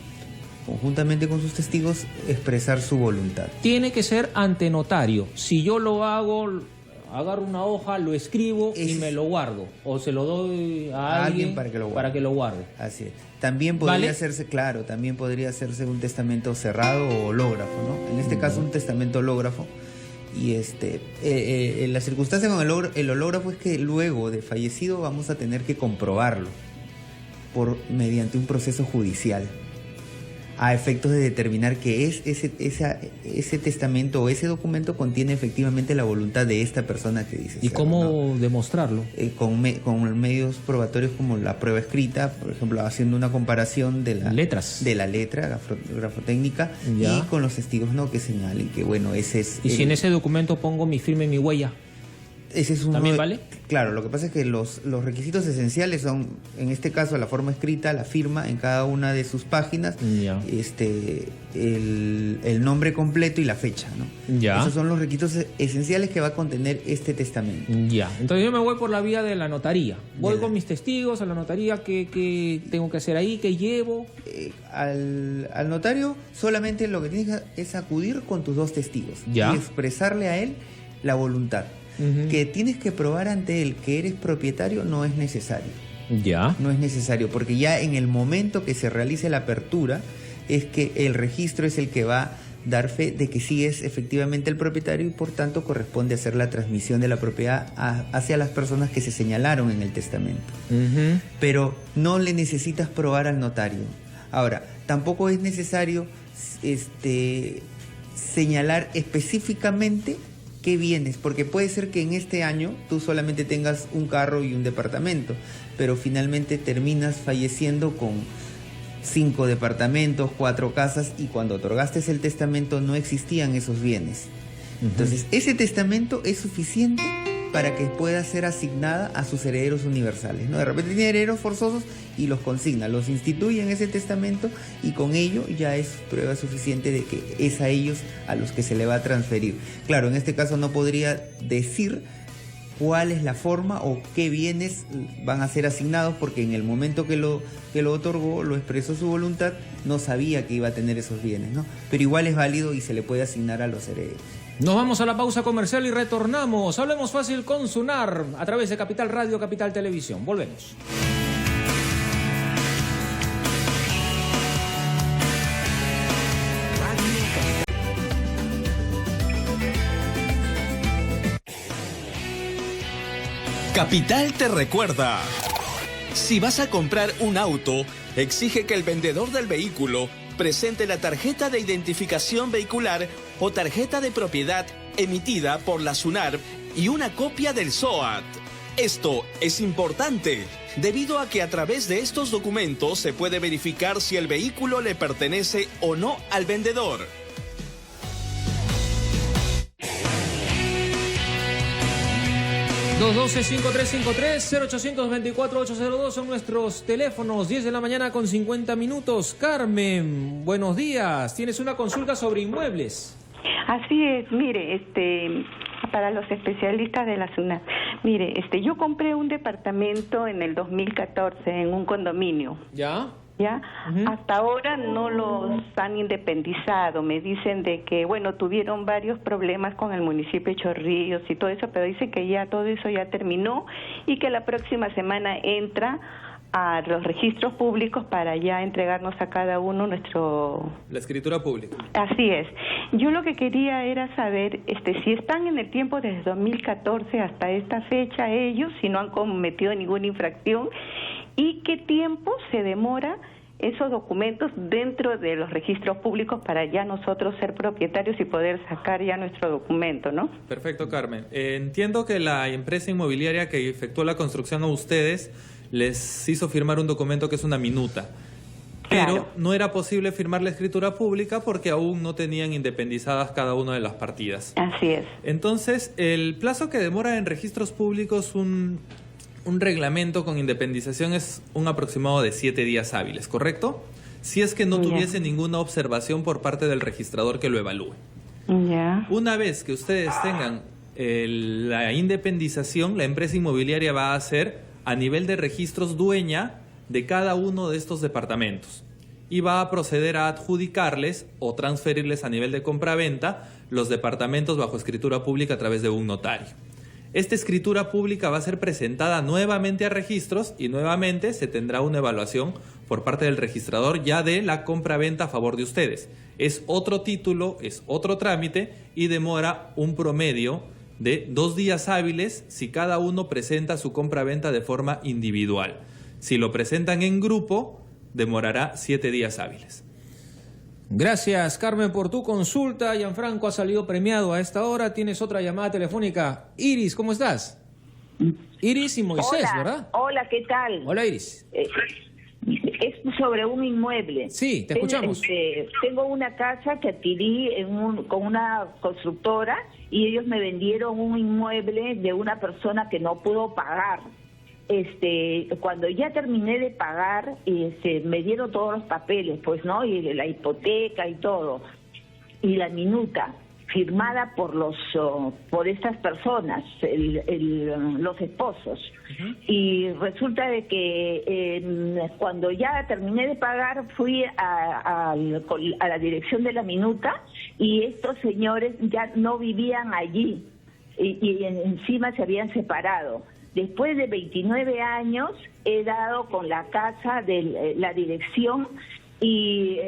conjuntamente con sus testigos, expresar su voluntad. Tiene que ser ante notario. Si yo lo hago, agarro una hoja, lo escribo y me lo guardo. O se lo doy a alguien para que lo guarde. Así es. También podría hacerse, claro, también podría hacerse un testamento cerrado o hológrafo, ¿no? En este caso, un testamento hológrafo. Y la circunstancia con el hológrafo es que luego de fallecido vamos a tener que comprobarlo mediante un proceso judicial, a efectos de determinar que ese testamento o ese documento contiene efectivamente la voluntad de esta persona que dice. ¿Y cómo demostrarlo? Con medios probatorios como la prueba escrita, por ejemplo, haciendo una comparación de la letra grafotécnica y con los testigos, ¿no?, que señalen que, bueno, ese es... ¿Y si en ese documento pongo mi firma y mi huella? Ese es ¿También vale? Claro, lo que pasa es que los requisitos esenciales son, en este caso, la forma escrita, la firma en cada una de sus páginas, el nombre completo y la fecha, ¿no? Ya. Esos son los requisitos esenciales que va a contener este testamento. Ya. Entonces yo me voy por la vía de la notaría. Voy con mis testigos a la notaría. ¿Qué tengo que hacer ahí? ¿Qué llevo? Al notario solamente lo que tienes es acudir con tus 2 testigos y expresarle a él la voluntad. Que tienes que probar ante él que eres propietario no es necesario. Ya. No es necesario, porque ya en el momento que se realice la apertura es que el registro es el que va a dar fe de que sí es efectivamente el propietario y por tanto corresponde hacer la transmisión de la propiedad hacia las personas que se señalaron en el testamento. Pero no le necesitas probar al notario. Ahora, tampoco es necesario señalar específicamente qué bienes, porque puede ser que en este año tú solamente tengas un carro y un departamento, pero finalmente terminas falleciendo con 5 departamentos, 4 casas, y cuando otorgaste el testamento no existían esos bienes. Entonces, ese testamento es suficiente para que pueda ser asignada a sus herederos universales, ¿no? De repente tiene herederos forzosos y los consigna, los instituye en ese testamento y con ello ya es prueba suficiente de que es a ellos a los que se le va a transferir. Claro, en este caso no podría decir cuál es la forma o qué bienes van a ser asignados, porque en el momento que lo otorgó, lo expresó su voluntad, no sabía que iba a tener esos bienes, ¿no? Pero igual es válido y se le puede asignar a los herederos. Nos vamos a la pausa comercial y retornamos. Hablemos fácil con Sunar a través de Capital Radio, Capital Televisión. Volvemos. Capital te recuerda. Si vas a comprar un auto, exige que el vendedor del vehículo presente la tarjeta de identificación vehicular o tarjeta de propiedad emitida por la SUNAR y una copia del SOAT. Esto es importante, debido a que a través de estos documentos se puede verificar si el vehículo le pertenece o no al vendedor. ...212-5353-0824-802 son nuestros teléfonos. 10 de la mañana con 50 minutos. Carmen, buenos días. Tienes una consulta sobre inmuebles. Así es, mire, para los especialistas de la SUNAR. Mire, yo compré un departamento en el 2014 en un condominio. ¿Ya? ¿Ya? Hasta ahora no los han independizado. Me dicen de que, bueno, tuvieron varios problemas con el municipio de Chorrillos y todo eso, pero dicen que ya todo eso ya terminó y que la próxima semana entra a los registros públicos para ya entregarnos a cada uno la escritura pública. Así es. Yo lo que quería era saber si están en el tiempo desde 2014 hasta esta fecha ellos, si no han cometido ninguna infracción, y qué tiempo se demora esos documentos dentro de los registros públicos para ya nosotros ser propietarios y poder sacar ya nuestro documento, ¿no? Perfecto, Carmen. Entiendo que la empresa inmobiliaria que efectuó la construcción a ustedes les hizo firmar un documento que es una minuta. Pero claro, no era posible firmar la escritura pública porque aún no tenían independizadas cada una de las partidas. Así es. Entonces, el plazo que demora en registros públicos un reglamento con independización es un aproximado de 7 días hábiles, ¿correcto? Si es que no tuviese ninguna observación por parte del registrador que lo evalúe. Una vez que ustedes tengan la independización, la empresa inmobiliaria va a hacer a nivel de registros dueña de cada uno de estos departamentos y va a proceder a adjudicarles o transferirles a nivel de compraventa los departamentos bajo escritura pública a través de un notario. Esta escritura pública va a ser presentada nuevamente a registros y nuevamente se tendrá una evaluación por parte del registrador ya de la compraventa a favor de ustedes. Es otro título, es otro trámite y demora un promedio de 2 días hábiles si cada uno presenta su compraventa de forma individual. Si lo presentan en grupo, demorará 7 días hábiles. Gracias, Carmen, por tu consulta. Gianfranco ha salido premiado a esta hora. Tienes otra llamada telefónica. Iris, ¿cómo estás? Iris y Moisés, hola, ¿verdad? Hola, ¿qué tal? Hola, Iris. Es sobre un inmueble. Sí, te escuchamos. Tengo una casa que adquirí con una constructora y ellos me vendieron un inmueble de una persona que no pudo pagar. Cuando ya terminé de pagar, me dieron todos los papeles, pues, ¿no? Y la hipoteca y todo. Y la minuta firmada por estas personas, los esposos. Y resulta de que cuando ya terminé de pagar fui a la dirección de la minuta y estos señores ya no vivían allí y encima se habían separado. Después de 29 años he dado con la casa de la dirección y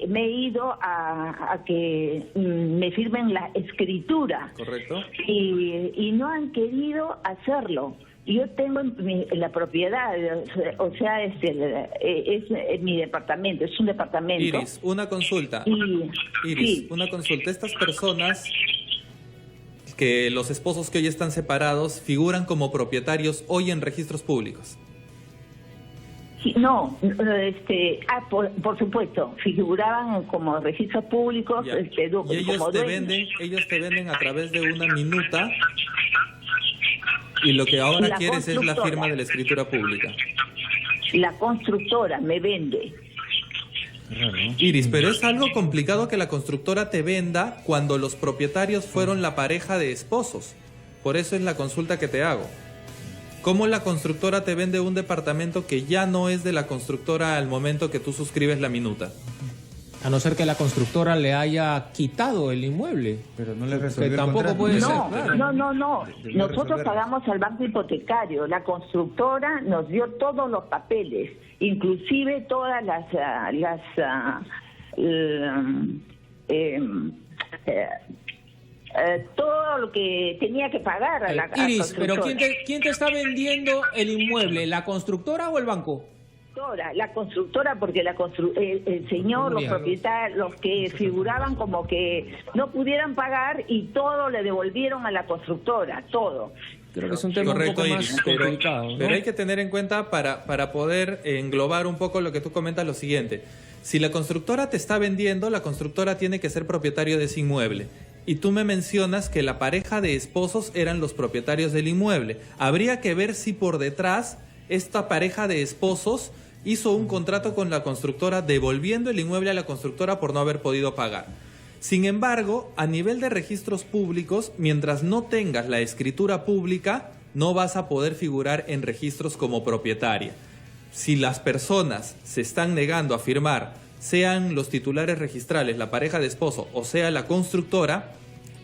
me he ido a que me firmen la escritura. Correcto. Y no han querido hacerlo. Yo tengo la propiedad, o sea, es mi departamento, es un departamento. Iris, una consulta. Una consulta. Estas personas, que los esposos que hoy están separados, figuran como propietarios hoy en registros públicos. No, por supuesto, figuraban como registros públicos. Y ellos te venden a través de una minuta y lo que ahora quieres es la firma de la escritura pública. La constructora me vende. Iris, pero es algo complicado que la constructora te venda cuando los propietarios fueron la pareja de esposos. Por eso es la consulta que te hago. ¿Cómo la constructora te vende un departamento que ya no es de la constructora al momento que tú suscribes la minuta? A no ser que la constructora le haya quitado el inmueble. Pero no le resolvió el tampoco puede ser. No. Nosotros pagamos al banco hipotecario. La constructora nos dio todos los papeles, inclusive todas todo lo que tenía que pagar a la Iris, constructora. pero ¿quién te está vendiendo el inmueble? ¿La constructora o el banco? La constructora, porque el señor, los propietarios, los que figuraban como que no pudieran pagar y todo le devolvieron a la constructora, todo. Creo que es un tema un poco más complicado, ¿no? Pero hay que tener en cuenta para poder englobar un poco lo que tú comentas lo siguiente. Si la constructora te está vendiendo, la constructora tiene que ser propietario de ese inmueble. Y tú me mencionas que la pareja de esposos eran los propietarios del inmueble. Habría que ver si por detrás esta pareja de esposos hizo un contrato con la constructora devolviendo el inmueble a la constructora por no haber podido pagar. Sin embargo, a nivel de registros públicos, mientras no tengas la escritura pública, no vas a poder figurar en registros como propietaria. Si las personas se están negando a firmar, sean los titulares registrales, la pareja de esposo o sea la constructora,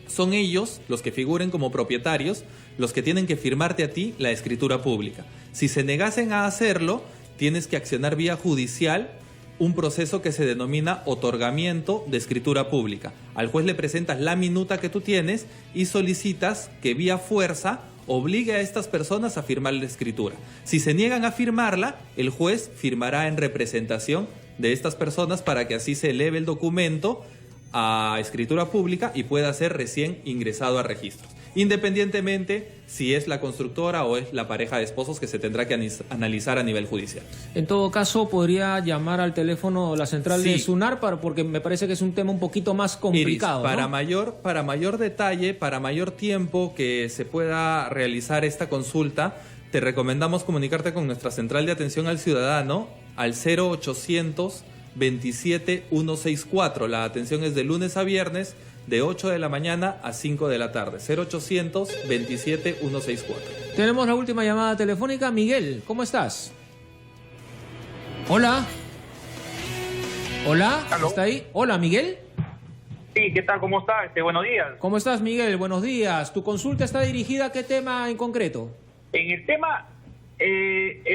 son ellos los que figuren como propietarios, los que tienen que firmarte a ti la escritura pública. Si se negasen a hacerlo, tienes que accionar vía judicial un proceso que se denomina otorgamiento de escritura pública. Al juez le presentas la minuta que tú tienes y solicitas que vía fuerza obligue a estas personas a firmar la escritura. Si se niegan a firmarla, el juez firmará en representación de estas personas para que así se eleve el documento a escritura pública y pueda ser recién ingresado a registros, independientemente si es la constructora o es la pareja de esposos, que se tendrá que analizar a nivel judicial. En todo caso, podría llamar al teléfono la central de SUNAR porque me parece que es un tema un poquito más complicado. Iris, ¿no? para mayor detalle, para mayor tiempo que se pueda realizar esta consulta, te recomendamos comunicarte con nuestra central de atención al ciudadano al 0800 27 164. La atención es de lunes a viernes de 8 de la mañana a 5 de la tarde. 0800 27 164. Tenemos la última llamada telefónica. Miguel, ¿cómo estás? Hola. Hola, ¿Aló? ¿Está ahí? Hola, Miguel. Sí, ¿qué tal? ¿Cómo está? Buenos días. ¿Cómo estás, Miguel? Buenos días. ¿Tu consulta está dirigida a qué tema en concreto? En el tema,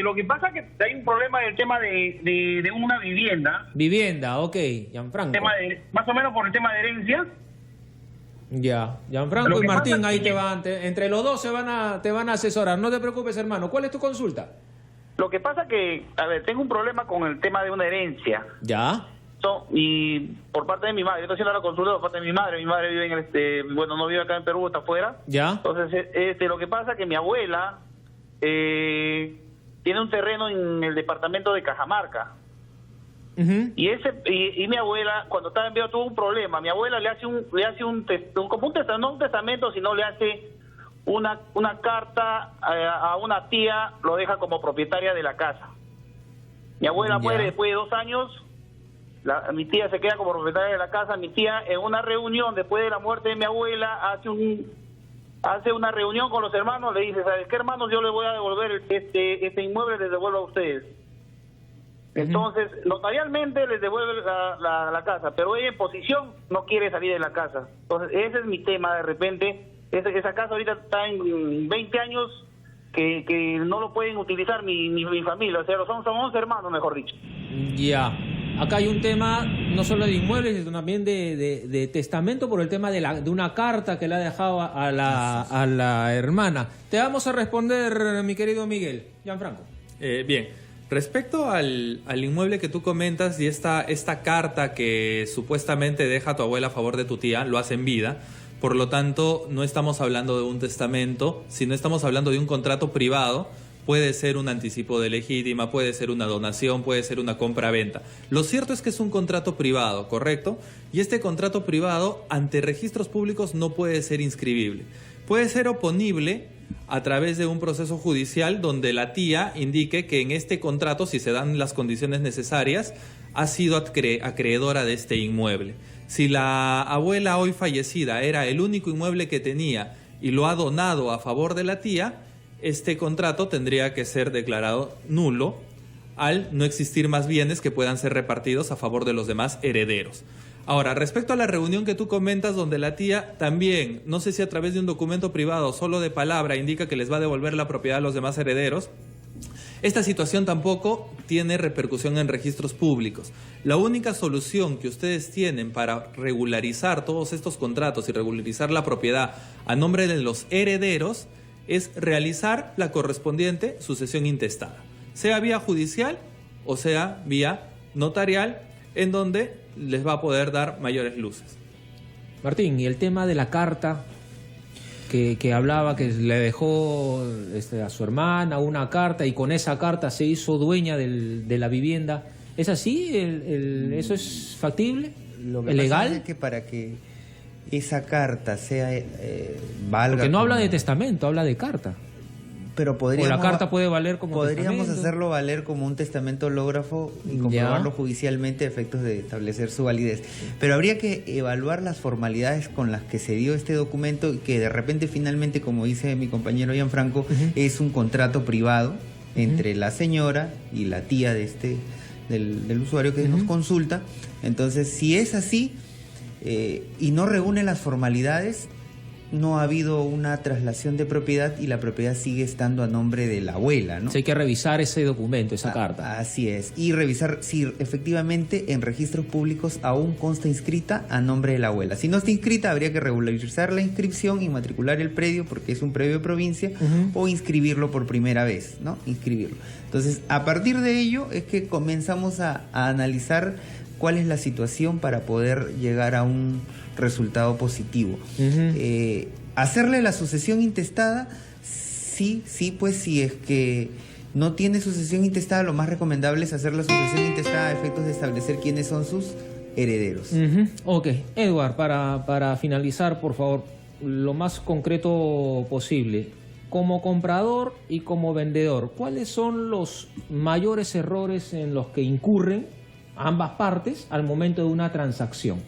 lo que pasa es que hay un problema del tema de una vivienda. Vivienda, ok, Gianfranco. Más o menos por el tema de herencia. Ya, Gianfranco y Martín ahí entre los dos te van a asesorar. No te preocupes, hermano. ¿Cuál es tu consulta? Lo que pasa que, tengo un problema con el tema de una herencia. ¿Ya? Y por parte de mi madre, estoy haciendo la consulta por parte de mi madre vive en no vive acá en Perú, está afuera. ¿Ya? Entonces, lo que pasa es que mi abuela tiene un terreno en el departamento de Cajamarca. Y mi abuela, cuando estaba en vida, tuvo un problema. Mi abuela le hace un testamento, sino le hace una carta a una tía, lo deja como propietaria de la casa. Mi abuela muere después de 2 años, mi tía se queda como propietaria de la casa. Mi tía, en una reunión después de la muerte de mi abuela, hace una reunión con los hermanos, le dice: ¿sabes qué, hermanos? Yo les voy a devolver este inmueble, les devuelvo a ustedes. Entonces, notarialmente les devuelve la casa, pero ella en posición no quiere salir de la casa. Entonces, ese es mi tema. De repente, esa casa ahorita está en 20 años que no lo pueden utilizar mi familia. O sea, son 11 hermanos, mejor dicho. Ya. Acá hay un tema no solo de inmuebles, sino también de testamento, por el tema de una carta que le ha dejado a la hermana. Te vamos a responder, mi querido Miguel. Gianfranco. Bien. Respecto al inmueble que tú comentas y esta carta que supuestamente deja a tu abuela a favor de tu tía, lo hace en vida, por lo tanto no estamos hablando de un testamento, sino estamos hablando de un contrato privado. Puede ser un anticipo de legítima, puede ser una donación, puede ser una compra-venta. Lo cierto es que es un contrato privado, ¿correcto? Y este contrato privado ante registros públicos no puede ser inscribible. Puede ser oponible a través de un proceso judicial donde la tía indique que en este contrato, si se dan las condiciones necesarias, ha sido acreedora de este inmueble. Si la abuela hoy fallecida era el único inmueble que tenía y lo ha donado a favor de la tía, este contrato tendría que ser declarado nulo al no existir más bienes que puedan ser repartidos a favor de los demás herederos. Ahora, respecto a la reunión que tú comentas, donde la tía también, no sé si a través de un documento privado o solo de palabra, indica que les va a devolver la propiedad a los demás herederos, esta situación tampoco tiene repercusión en registros públicos. La única solución que ustedes tienen para regularizar todos estos contratos y regularizar la propiedad a nombre de los herederos es realizar la correspondiente sucesión intestada, sea vía judicial o sea vía notarial, en donde les va a poder dar mayores luces. Martín, y el tema de la carta que hablaba, que le dejó a su hermana una carta y con esa carta se hizo dueña de la vivienda, ¿es así? ¿Eso es factible? Lo que ¿Es legal? pasa es que para que esa carta sea valga... Porque no habla de testamento, habla de carta. Pero podríamos, o la carta puede valer como podríamos testamento. hacerlo valer como un testamento hológrafo y comprobarlo judicialmente a efectos de establecer su validez. Pero habría que evaluar las formalidades con las que se dio este documento y que de repente finalmente, como dice mi compañero Gianfranco, es un contrato privado entre la señora y la tía de del usuario que nos consulta. Entonces, si es así y no reúne las formalidades, no ha habido una traslación de propiedad y la propiedad sigue estando a nombre de la abuela, ¿no? Sí, hay que revisar ese documento, esa carta. Así es, y revisar si efectivamente en registros públicos aún consta inscrita a nombre de la abuela. Si no está inscrita, habría que regularizar la inscripción y matricular el predio, porque es un predio de provincia, o inscribirlo por primera vez, ¿no? Inscribirlo. Entonces, a partir de ello es que comenzamos a analizar cuál es la situación para poder llegar a un resultado positivo. Hacerle la sucesión intestada, sí, pues si es que no tiene sucesión intestada, lo más recomendable es hacer la sucesión intestada a efectos de establecer quiénes son sus herederos. Ok, Edward, para finalizar, por favor, lo más concreto posible. Como comprador y como vendedor, ¿cuáles son los mayores errores en los que incurren ambas partes al momento de una transacción?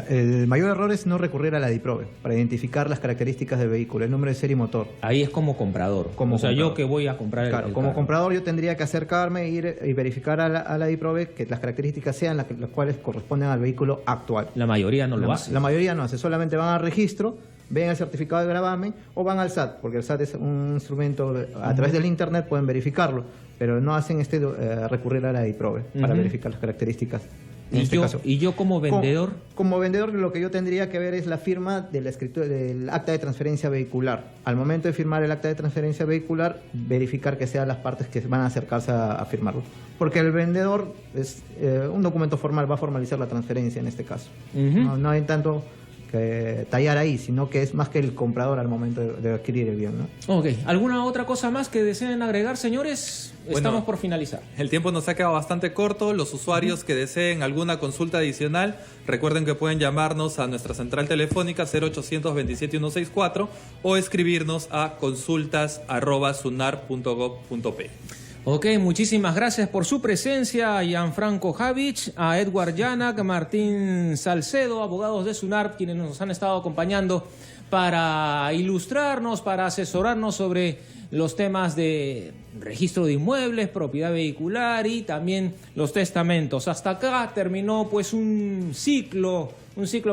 El mayor error es no recurrir a la DIPROVE para identificar las características del vehículo, el número de serie y motor. Ahí es como comprador. Yo que voy a comprar el como carro. comprador yo tendría que acercarme, ir y verificar a la DIPROVE que las características sean las cuales corresponden al vehículo actual. La mayoría no lo hace. La mayoría no hace, solamente van al registro, ven el certificado de gravamen o van al SAT, porque el SAT es un instrumento, a través del internet pueden verificarlo, pero no hacen recurrir a la DIPROVE para verificar las características. ¿Y yo como vendedor? Como vendedor lo que yo tendría que ver es la firma de la escritura del acta de transferencia vehicular. Al momento de firmar el acta de transferencia vehicular, verificar que sean las partes que van a acercarse a firmarlo. Porque el vendedor, es un documento formal, va a formalizar la transferencia en este caso. No hay tanto que tallar ahí, sino que es más que el comprador al momento de adquirir el bien, ¿no? Ok, ¿alguna otra cosa más que deseen agregar, señores? Estamos por finalizar. El tiempo nos ha quedado bastante corto. Los usuarios que deseen alguna consulta adicional, recuerden que pueden llamarnos a nuestra central telefónica 0800 27164 o escribirnos a consultas@sunar.gov.p. Ok, muchísimas gracias por su presencia a Gianfranco Javich, a Edward Yanak, a Martín Salcedo, abogados de SUNAR, quienes nos han estado acompañando para ilustrarnos, para asesorarnos sobre los temas de registro de inmuebles, propiedad vehicular y también los testamentos. Hasta acá terminó pues un ciclo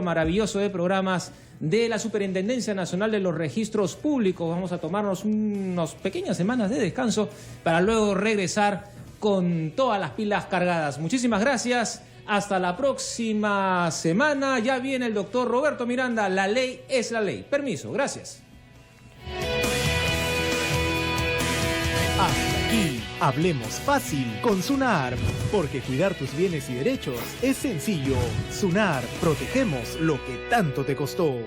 maravilloso de programas de la Superintendencia Nacional de los Registros Públicos. Vamos a tomarnos unas pequeñas semanas de descanso para luego regresar con todas las pilas cargadas. Muchísimas gracias. Hasta la próxima semana. Ya viene el doctor Roberto Miranda. La ley es la ley. Permiso. Gracias. Hasta aquí, hablemos fácil con SUNAR, porque cuidar tus bienes y derechos es sencillo. SUNAR, protegemos lo que tanto te costó.